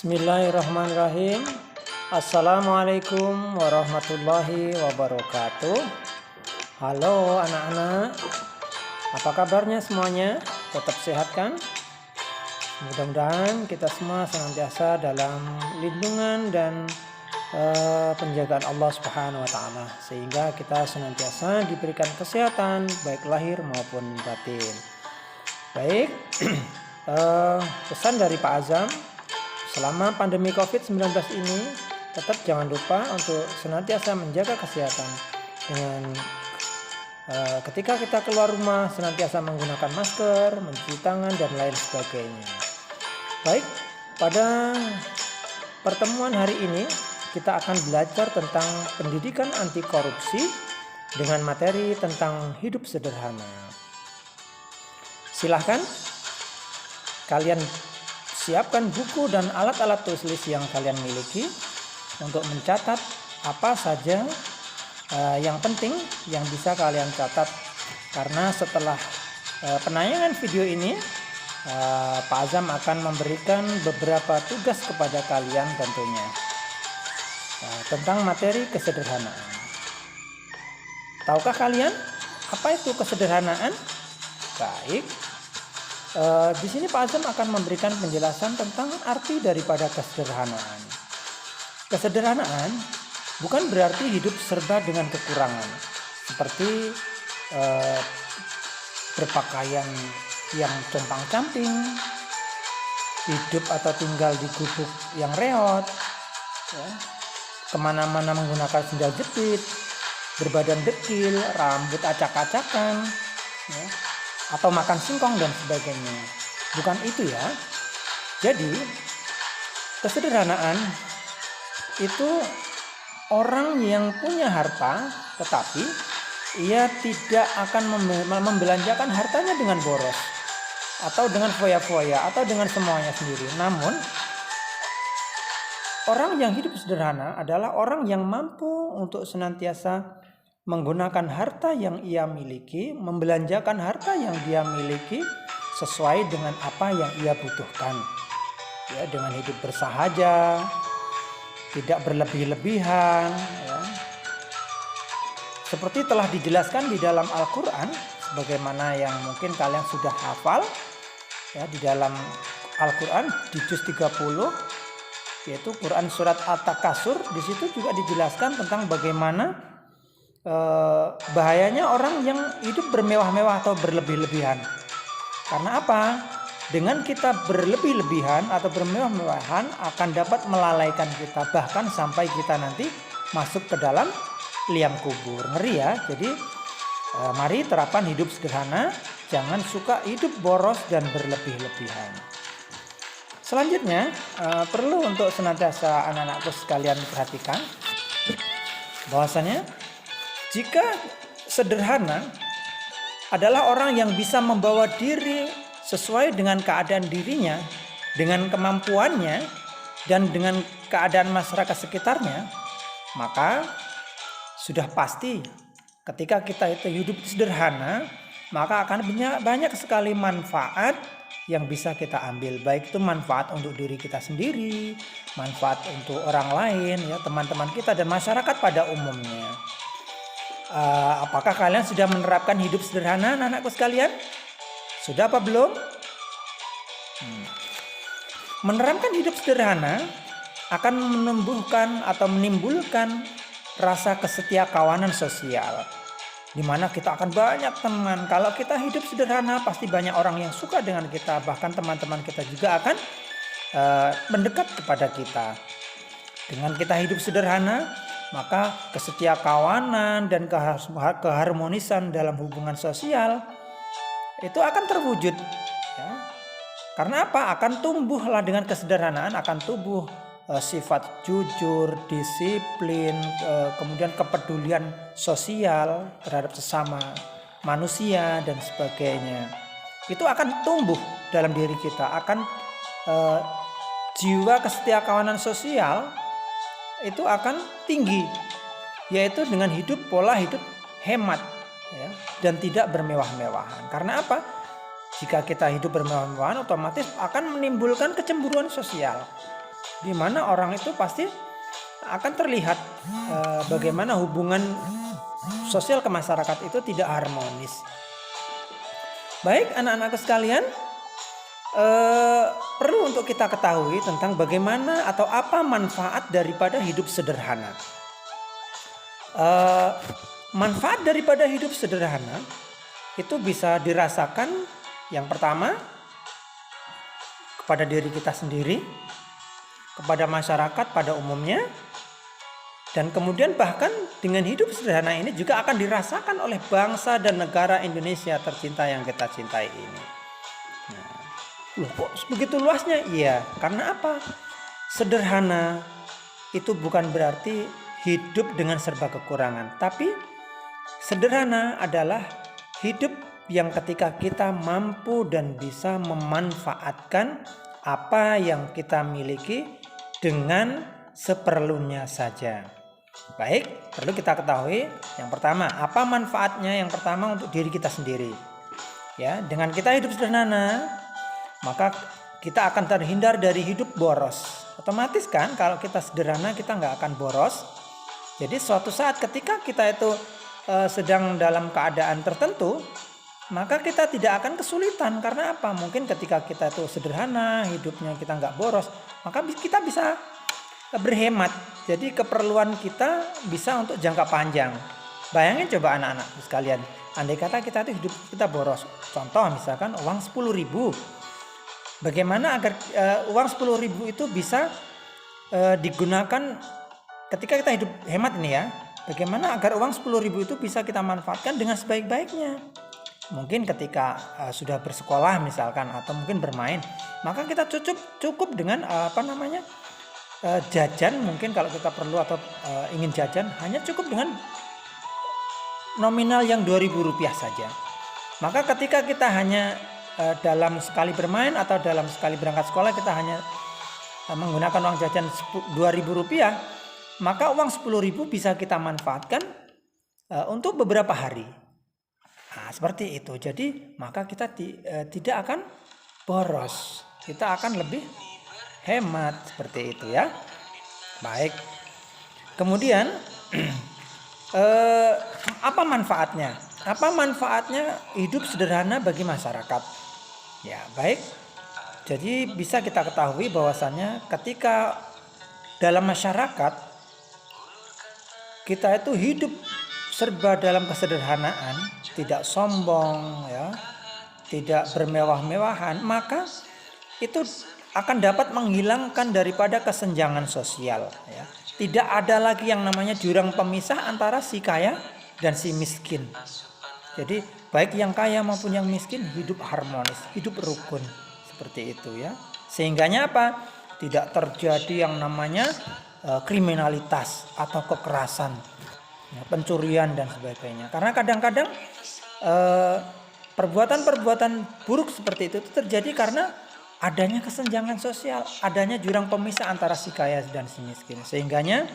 Bismillahirrahmanirrahim. Assalamualaikum warahmatullahi wabarakatuh. Halo anak-anak, apa kabarnya semuanya? Tetap sehat kan? Mudah-mudahan kita semua senantiasa dalam lindungan dan penjagaan Allah Subhanahu wa taala, sehingga kita senantiasa diberikan kesehatan baik lahir maupun batin. Baik, pesan dari Pak Azam, selama pandemi COVID-19 ini tetap jangan lupa untuk senantiasa menjaga kesehatan dengan ketika kita keluar rumah senantiasa menggunakan masker, mencuci tangan dan lain sebagainya. Baik, pada pertemuan hari ini kita akan belajar tentang pendidikan anti korupsi dengan materi tentang hidup sederhana. Silahkan kalian siapkan buku dan alat-alat tulis yang kalian miliki untuk mencatat apa saja yang penting yang bisa kalian catat, karena setelah penayangan video ini Pak Azam akan memberikan beberapa tugas kepada kalian tentunya tentang materi kesederhanaan. Tahukah kalian apa itu kesederhanaan? Baik. Di sini Pak Azam akan memberikan penjelasan tentang arti daripada kesederhanaan. Kesederhanaan bukan berarti hidup serba dengan kekurangan, seperti berpakaian yang compang-camping, hidup atau tinggal di gubuk yang reot, kemana-mana menggunakan sendal jepit, berbadan dekil, rambut acak-acakan, atau makan singkong dan sebagainya. Bukan itu ya. Jadi kesederhanaan itu orang yang punya harta tetapi ia tidak akan membelanjakan hartanya dengan boros atau dengan foya-foya atau dengan semuanya sendiri. Namun orang yang hidup sederhana adalah orang yang mampu untuk senantiasa menggunakan harta yang ia miliki, membelanjakan harta yang dia miliki sesuai dengan apa yang ia butuhkan. Ya, dengan hidup bersahaja, tidak berlebih-lebihan. Ya. Seperti telah dijelaskan di dalam Al-Quran, sebagaimana yang mungkin kalian sudah hafal, ya, di dalam Al-Quran di juz 30, yaitu Quran surat At-Takasur. Di situ juga dijelaskan tentang bagaimana bahayanya orang yang hidup bermewah-mewah atau berlebih-lebihan. Karena apa? Dengan kita berlebih-lebihan atau bermewah-mewahan akan dapat melalaikan kita, bahkan sampai kita nanti masuk ke dalam liang kubur. Ngeri ya. Jadi mari terapkan hidup sederhana, jangan suka hidup boros dan berlebih-lebihan. Selanjutnya perlu untuk senantiasa anak-anakku sekalian perhatikan bahwasanya jika sederhana adalah orang yang bisa membawa diri sesuai dengan keadaan dirinya, dengan kemampuannya, dan dengan keadaan masyarakat sekitarnya, maka sudah pasti ketika kita itu hidup sederhana, maka akan banyak sekali manfaat yang bisa kita ambil. Baik itu manfaat untuk diri kita sendiri, manfaat untuk orang lain, ya, teman-teman kita dan masyarakat pada umumnya. Apakah kalian sudah menerapkan hidup sederhana, anak-anakku sekalian? Sudah apa belum? Menerapkan hidup sederhana akan menumbuhkan atau menimbulkan rasa kesetiakawanan sosial, di mana kita akan banyak teman. Kalau kita hidup sederhana, pasti banyak orang yang suka dengan kita. Bahkan teman-teman kita juga akan mendekat kepada kita. Dengan kita hidup sederhana, maka kesetiakawanan dan keharmonisan dalam hubungan sosial itu akan terwujud. Ya. Karena apa? Akan tumbuhlah dengan kesederhanaan, akan tumbuh sifat jujur, disiplin, kemudian kepedulian sosial terhadap sesama manusia dan sebagainya. Itu akan tumbuh dalam diri kita, akan jiwa kesetiakawanan sosial itu akan tinggi, yaitu dengan pola hidup hemat, ya, dan tidak bermewah-mewahan. Karena apa? Jika kita hidup bermewah-mewahan, otomatis akan menimbulkan kecemburuan sosial. di mana orang itu pasti akan terlihat bagaimana hubungan sosial ke masyarakat itu tidak harmonis. Baik anak-anakku sekalian, perlu untuk kita ketahui tentang bagaimana atau apa manfaat daripada hidup sederhana. Manfaat daripada hidup sederhana itu bisa dirasakan yang pertama kepada diri kita sendiri, kepada masyarakat pada umumnya, dan kemudian bahkan dengan hidup sederhana ini juga akan dirasakan oleh bangsa dan negara Indonesia tercinta yang kita cintai ini. Loh, kok begitu luasnya? Iya, karena apa? Sederhana itu bukan berarti hidup dengan serba kekurangan, tapi sederhana adalah hidup yang ketika kita mampu dan bisa memanfaatkan apa yang kita miliki dengan seperlunya saja. Baik, perlu kita ketahui yang pertama, apa manfaatnya? Yang pertama untuk diri kita sendiri. Ya, dengan kita hidup sederhana, maka kita akan terhindar dari hidup boros. Otomatis kan kalau kita sederhana kita nggak akan boros. Jadi suatu saat ketika kita itu sedang dalam keadaan tertentu, maka kita tidak akan kesulitan. Karena apa? Mungkin ketika kita itu sederhana, hidupnya kita nggak boros, maka kita bisa berhemat. Jadi keperluan kita bisa untuk jangka panjang. Bayangin coba anak-anak sekalian, andai kata kita itu hidup kita boros. Contoh misalkan uang 10.000. Bagaimana agar uang 10.000 itu bisa digunakan ketika kita hidup hemat ini ya. Bagaimana agar uang 10.000 itu bisa kita manfaatkan dengan sebaik-baiknya. Mungkin ketika sudah bersekolah misalkan atau mungkin bermain, maka kita cukup dengan jajan. Mungkin kalau kita perlu atau ingin jajan, hanya cukup dengan nominal yang Rp2.000 saja. Maka ketika kita hanya dalam sekali bermain atau dalam sekali berangkat sekolah kita hanya menggunakan uang jajan Rp2.000, maka uang 10.000 bisa kita manfaatkan untuk beberapa hari. Nah, seperti itu. Jadi maka kita tidak akan boros. Kita akan lebih hemat seperti itu ya. Baik. Kemudian apa manfaatnya? Apa manfaatnya hidup sederhana bagi masyarakat? Ya, baik. Jadi bisa kita ketahui bahwasannya ketika dalam masyarakat kita itu hidup serba dalam kesederhanaan, tidak sombong ya, tidak bermewah-mewahan, maka itu akan dapat menghilangkan daripada kesenjangan sosial ya. Tidak ada lagi yang namanya jurang pemisah antara si kaya dan si miskin. Jadi baik yang kaya maupun yang miskin hidup harmonis, hidup rukun seperti itu ya. Sehingganya apa? Tidak terjadi yang namanya kriminalitas atau kekerasan, ya, pencurian dan sebagainya. Karena kadang-kadang perbuatan-perbuatan buruk seperti itu terjadi karena adanya kesenjangan sosial, adanya jurang pemisah antara si kaya dan si miskin. Sehingganya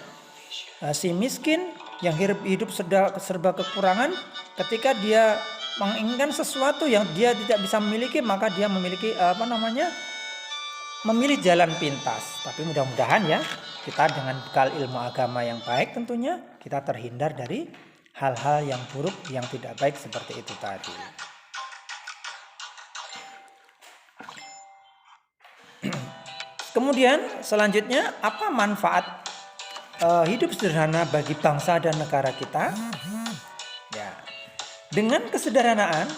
si miskin yang hidup serba kekurangan, ketika dia menginginkan sesuatu yang dia tidak bisa memiliki, maka dia memiliki memilih jalan pintas. Tapi mudah-mudahan ya kita dengan bekal ilmu agama yang baik tentunya kita terhindar dari hal-hal yang buruk yang tidak baik seperti itu tadi. Kemudian selanjutnya apa manfaat hidup sederhana bagi bangsa dan negara kita? Ya, dengan kesederhanaan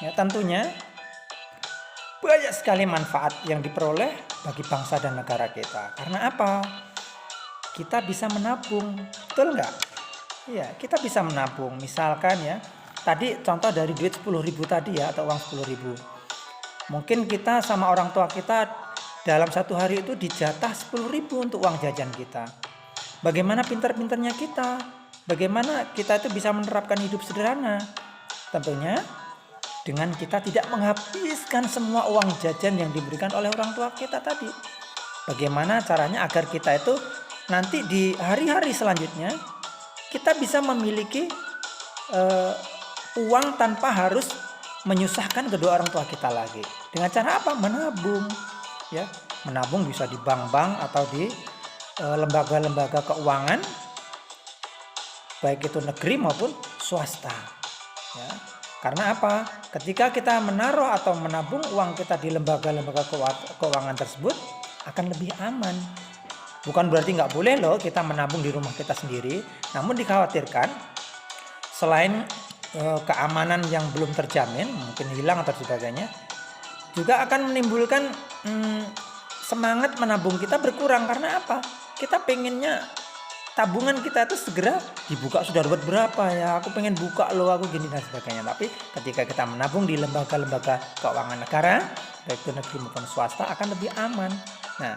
ya tentunya banyak sekali manfaat yang diperoleh bagi bangsa dan negara kita. Karena apa? Kita bisa menabung, betul nggak? Iya, kita bisa menabung. Misalkan ya, tadi contoh dari duit 10.000 tadi ya, atau uang 10.000. Mungkin kita sama orang tua kita dalam satu hari itu dijatah 10.000 untuk uang jajan kita. Bagaimana pintar-pintarnya kita? Bagaimana kita itu bisa menerapkan hidup sederhana? Tentunya dengan kita tidak menghabiskan semua uang jajan yang diberikan oleh orang tua kita tadi. Bagaimana caranya agar kita itu nanti di hari-hari selanjutnya kita bisa memiliki uang tanpa harus menyusahkan kedua orang tua kita lagi. Dengan cara apa? Menabung. Ya, menabung bisa di bank-bank atau di lembaga-lembaga keuangan, baik itu negeri maupun swasta. Ya. Karena apa? Ketika kita menaruh atau menabung uang kita di lembaga-lembaga keuangan tersebut akan lebih aman. Bukan berarti nggak boleh loh kita menabung di rumah kita sendiri, namun dikhawatirkan selain keamanan yang belum terjamin, mungkin hilang atau sebagainya, juga akan menimbulkan semangat menabung kita berkurang. Karena apa? Kita pengennya tabungan kita itu segera dibuka, sudah dapat berapa ya, aku pengen buka loh, aku gini dan sebagainya. Tapi ketika kita menabung di lembaga-lembaga keuangan negara, baik itu negeri maupun swasta, akan lebih aman. Nah,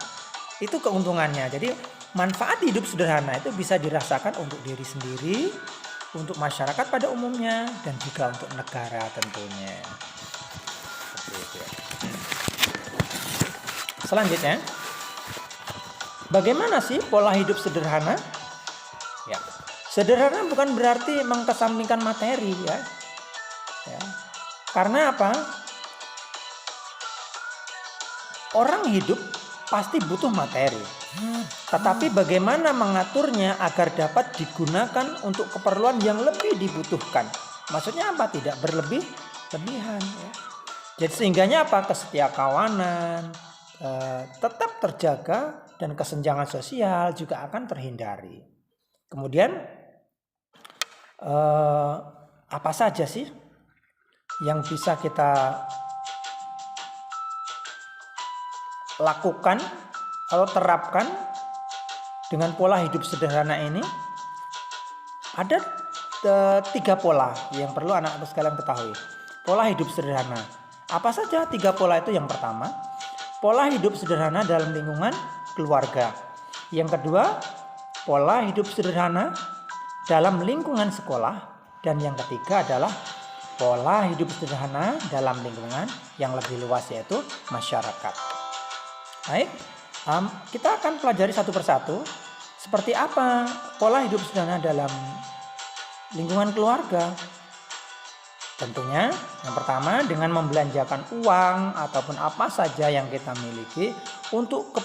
itu keuntungannya. Jadi manfaat hidup sederhana itu bisa dirasakan untuk diri sendiri, untuk masyarakat pada umumnya, dan juga untuk negara tentunya. Selanjutnya, bagaimana sih pola hidup sederhana? Ya, sederhana bukan berarti mengesampingkan materi ya. Karena apa? Orang hidup pasti butuh materi. Tetapi bagaimana mengaturnya agar dapat digunakan untuk keperluan yang lebih dibutuhkan. Maksudnya apa? Tidak berlebihan. Ya. Jadi sehingganya apa? Kesetiakawanan tetap terjaga dan kesenjangan sosial juga akan terhindari. Kemudian apa saja sih yang bisa kita lakukan atau terapkan dengan pola hidup sederhana ini? Ada 3 pola yang perlu anak-anak sekalian ketahui. Pola hidup sederhana. Apa saja 3 pola itu? Yang pertama, pola hidup sederhana dalam lingkungan keluarga. Yang kedua, pola hidup sederhana dalam lingkungan sekolah. Dan yang ketiga adalah pola hidup sederhana dalam lingkungan yang lebih luas, yaitu masyarakat. Baik, kita akan pelajari satu persatu seperti apa pola hidup sederhana dalam lingkungan keluarga. Tentunya yang pertama dengan membelanjakan uang ataupun apa saja yang kita miliki untuk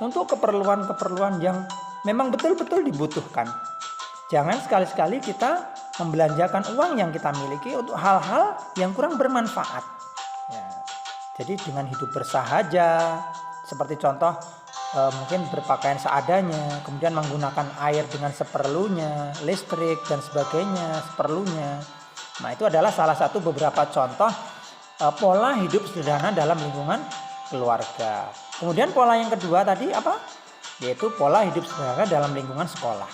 untuk keperluan-keperluan yang memang betul-betul dibutuhkan. Jangan sekali-sekali kita membelanjakan uang yang kita miliki untuk hal-hal yang kurang bermanfaat. Ya. Jadi dengan hidup bersahaja, seperti contoh mungkin berpakaian seadanya, kemudian menggunakan air dengan seperlunya, listrik dan sebagainya seperlunya. Nah, itu adalah salah satu beberapa contoh pola hidup sederhana dalam lingkungan keluarga. Kemudian pola yang kedua tadi apa? Yaitu pola hidup sederhana dalam lingkungan sekolah.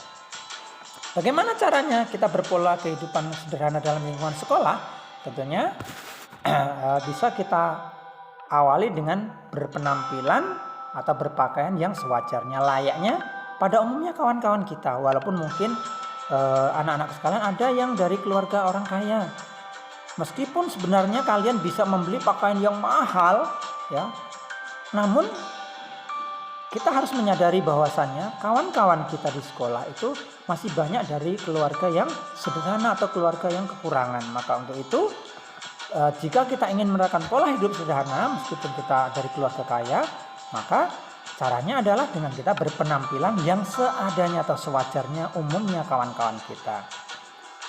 Bagaimana caranya kita berpola kehidupan sederhana dalam lingkungan sekolah? Tentunya bisa kita awali dengan berpenampilan atau berpakaian yang sewajarnya, layaknya pada umumnya kawan-kawan kita. Walaupun mungkin anak-anak sekalian ada yang dari keluarga orang kaya, meskipun sebenarnya kalian bisa membeli pakaian yang mahal ya, namun kita harus menyadari bahwasannya kawan-kawan kita di sekolah itu masih banyak dari keluarga yang sederhana atau keluarga yang kekurangan. Maka untuk itu jika kita ingin menerapkan pola hidup sederhana meskipun kita dari keluarga kaya, maka caranya adalah dengan kita berpenampilan yang seadanya atau sewajarnya umumnya kawan-kawan kita.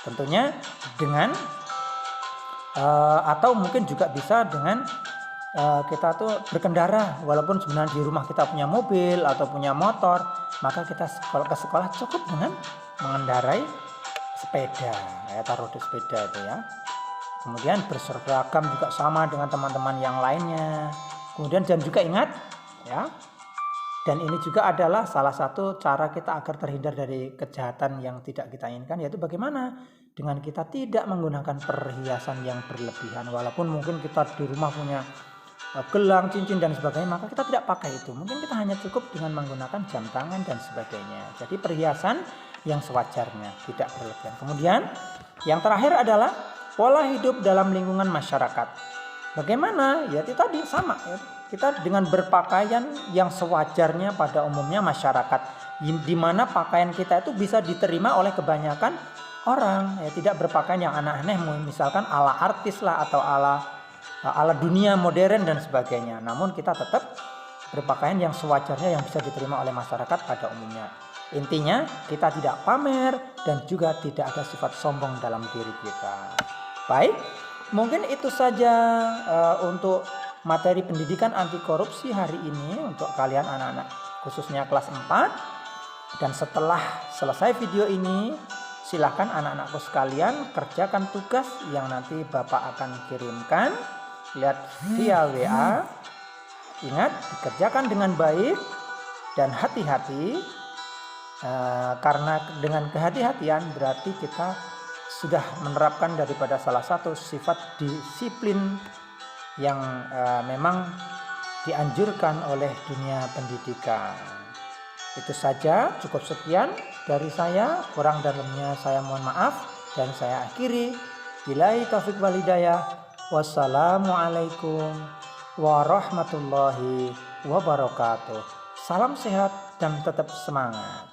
Tentunya dengan atau mungkin juga bisa dengan kita tuh berkendara, walaupun sebenarnya di rumah kita punya mobil atau punya motor, maka kita ke sekolah cukup dengan mengendarai sepeda, taruh di sepeda itu ya. Kemudian berseragam juga sama dengan teman-teman yang lainnya. Kemudian dan juga ingat ya, dan ini juga adalah salah satu cara kita agar terhindar dari kejahatan yang tidak kita inginkan, yaitu bagaimana dengan kita tidak menggunakan perhiasan yang berlebihan. Walaupun mungkin kita di rumah punya gelang, cincin dan sebagainya, maka kita tidak pakai itu. Mungkin kita hanya cukup dengan menggunakan jam tangan dan sebagainya. Jadi perhiasan yang sewajarnya, tidak berlebihan. Kemudian yang terakhir adalah pola hidup dalam lingkungan masyarakat. Bagaimana? Ya itu tadi sama ya. Kita dengan berpakaian yang sewajarnya pada umumnya masyarakat, di mana pakaian kita itu bisa diterima oleh kebanyakan orang. Ya tidak berpakaian yang aneh-aneh, misalkan ala artis lah atau ala ala dunia modern dan sebagainya. Namun kita tetap berpakaian yang sewajarnya yang bisa diterima oleh masyarakat pada umumnya. Intinya kita tidak pamer dan juga tidak ada sifat sombong dalam diri kita. Baik, mungkin itu saja untuk materi pendidikan anti korupsi hari ini untuk kalian anak-anak khususnya kelas 4. Dan setelah selesai video ini, silahkan anak-anakku sekalian kerjakan tugas yang nanti Bapak akan kirimkan. Lihat via WA. Ingat, dikerjakan dengan baik dan hati-hati. Karena dengan kehati-hatian berarti kita sudah menerapkan daripada salah satu sifat disiplin yang memang dianjurkan oleh dunia pendidikan. Itu saja, cukup sekian dari saya, kurang dan lebihnya saya mohon maaf dan saya akhiri. Billahi taufik wal hidayah. Wassalamualaikum warahmatullahi wabarakatuh. Salam sehat dan tetap semangat.